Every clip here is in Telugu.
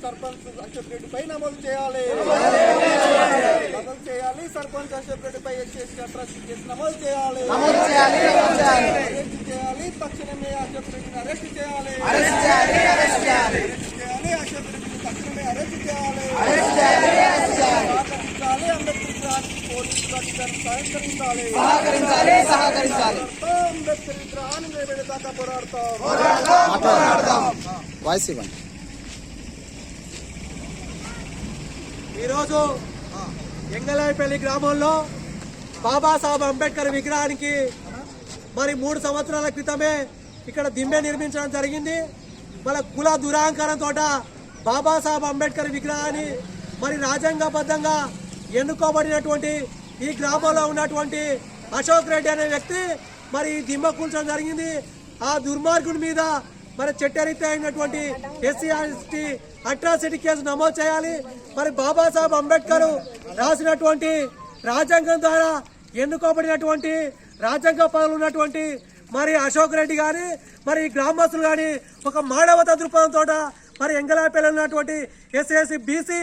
సర్పంచ్ అశోక్ రెడ్డిపై నమోదు చేయాలి. సర్పంచ్ అశోక్ రెడ్డిపై ఎస్సీ అట్రాసిటీ కేసు నమోదు చేయాలి. తక్షణమే అశోక్ రెడ్డిని అరెస్ట్ చేయాలి. అశోక్ రెడ్డిని తక్షణమే అరెస్ట్ చేయాలి. సహకరించాలి. అంబేద్కర్ విగ్రహానికి పోలీసులు అధికారులు సహకరించాలి. అంబేద్కర్ విగ్రహాన్ని నిలబెడేదాకా పోరాడతాం. ఈరోజు ఎంగలాయపల్లి గ్రామంలో బాబాసాహెబ్ అంబేద్కర్ విగ్రహానికి మరి 3 సంవత్సరాల క్రితమే ఇక్కడ దిమ్మె నిర్మించడం జరిగింది. మన కుల దురాంకరంతో బాబాసాహెబ్ అంబేద్కర్ విగ్రహాన్ని మరి రాజ్యాంగబద్ధంగా ఎన్నుకోబడినటువంటి ఈ గ్రామంలో ఉన్నటువంటి అశోక్ రెడ్డి అనే వ్యక్తి మరి దిమ్మ కూల్చడం జరిగింది. ఆ దుర్మార్గుడి మీద మరి చట్టరీత్యా అయినటువంటి ఎస్సీ అట్రాసిటీ కేసు నమోదు చేయాలి. మరి బాబాసాహెబ్ అంబేద్కర్ రాసినటువంటి రాజ్యాంగం ద్వారా ఎన్నుకోబడినటువంటి రాజ్యాంగ పదవులు ఉన్నటువంటి మరి అశోక్ రెడ్డి కానీ మరి గ్రామస్తులు కానీ ఒక మానవతా దృక్పథంతో మరి ఎంగలాపల్లి ఉన్నటువంటి ఎస్సీ బీసీ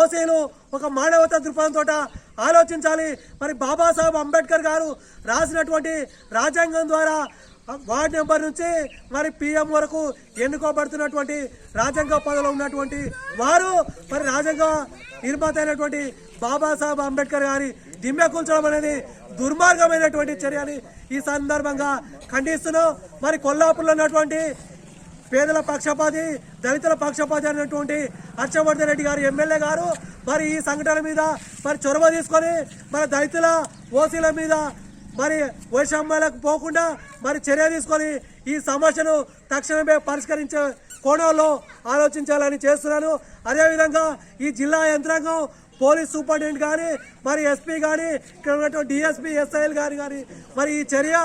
ఓసీలు ఒక మానవతా దృక్పథంతో ఆలోచించాలి. మరి బాబాసాహెబ్ అంబేద్కర్ గారు రాసినటువంటి రాజ్యాంగం ద్వారా వార్డు నెంబర్ నుంచి మరి పిఎం వరకు ఎన్నుకోబడుతున్నటువంటి రాజ్యాంగ పదవిలో ఉన్నటువంటి వారు మరి రాజ్యాంగ నిర్మాత అయినటువంటి బాబాసాహెబ్ అంబేద్కర్ గారి దిమ్మె కూల్చడం అనేది దుర్మార్గమైనటువంటి చర్యని ఈ సందర్భంగా ఖండిస్తున్నాం. మరి కొల్లాపూర్లో ఉన్నటువంటి పేదల పక్షపాతి దళితుల పక్షపాతి అయినటువంటి హర్షవర్ధన్ రెడ్డి గారు ఎమ్మెల్యే గారు మరి ఈ సంఘటన మీద మరి చొరవ తీసుకొని మరి దళితుల ఓసీల మీద మరి వైషమ్యాలకు పోకుండా మరి చర్య తీసుకొని ఈ సమస్యను తక్షణమే పరిష్కరించే కోణంలో ఆలోచించాలని చేస్తున్నాను. అదేవిధంగా ఈ జిల్లా యంత్రాంగం పోలీస్ సూపరింటెండెంట్ కానీ మరి ఎస్పీ కానీ ఇక్కడ ఉన్నటువంటి డిఎస్పీ ఎస్ఐలు కానీ మరి ఈ చర్య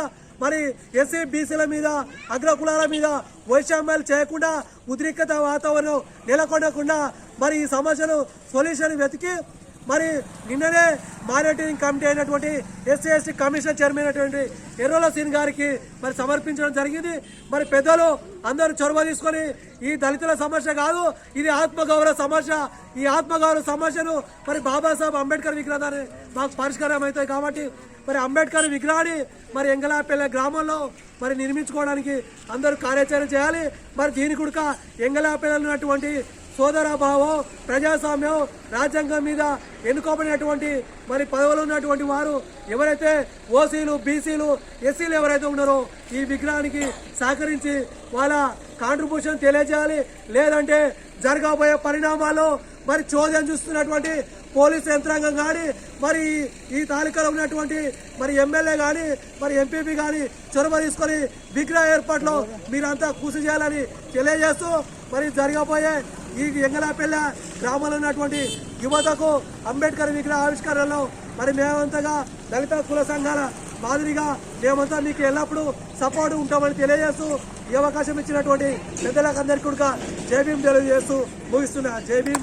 మరి ఎస్సీ బీసీల మీద అగ్రకులాల మీద వైషమ్యాలు చేయకుండా ఉద్రిక్తత వాతావరణం నెలకొనకుండా మరి ఈ సమస్యను సొల్యూషన్ వెతికి మరి నిన్ననే మానిటరింగ్ కమిటీ అయినటువంటి ఎస్సీ కమిషన్ చైర్మన్ అయినటువంటి ఎర్రోల సీన్ గారికి మరి సమర్పించడం జరిగింది. మరి పెద్దలు అందరూ చొరవ తీసుకొని ఈ దళితుల సమస్య కాదు, ఇది ఆత్మగౌరవ సమస్య. ఈ ఆత్మగౌరవ సమస్యను మరి బాబాసాహెబ్ అంబేద్కర్ విగ్రహాన్ని మాకు పరిష్కారం అవుతాయి కాబట్టి మరి అంబేద్కర్ విగ్రహాన్ని మరి ఎంగలాపల్లి గ్రామంలో మరి నిర్మించుకోవడానికి అందరూ కార్యాచరణ చేయాలి. మరి దీని కూడా ఎంగలాపల్లి ఉన్నటువంటి సోదరభావం ప్రజాస్వామ్యం రాజ్యాంగం మీద ఎన్నుకోబడినటువంటి మరి పదవులు ఉన్నటువంటి వారు ఎవరైతే ఓసీలు బీసీలు ఎస్సీలు ఎవరైతే ఉన్నారో ఈ విగ్రహానికి సహకరించి వాళ్ళ కాంట్రిబ్యూషన్ తెలియజేయాలి. లేదంటే జరగబోయే పరిణామాల్లో మరి చోద్యం చూస్తున్నటువంటి పోలీసు యంత్రాంగం కానీ మరి ఈ తాలూకాలో ఉన్నటువంటి మరి ఎమ్మెల్యే కానీ మరి ఎంపీపీ కానీ చొరవ తీసుకొని విగ్రహ ఏర్పాట్లో మీరంతా కృషి చేయాలని తెలియజేస్తూ మరి జరగబోయే ఈ ఎంగలాపల్లి గ్రామంలో ఉన్నటువంటి యువతకు అంబేద్కర్ విగ్రహ ఆవిష్కరణలో మరి మేమంతగా దళిత కుల సంఘాల మాదిరిగా మేమంతా మీకు ఎల్లప్పుడూ సపోర్ట్ ఉంటామని తెలియజేస్తూ ఈ అవకాశం ఇచ్చినటువంటి పెద్దలకు అందరికీ కూడా జై భీమ్ తెలియజేస్తూ ముగిస్తున్నా. జై భీమ్.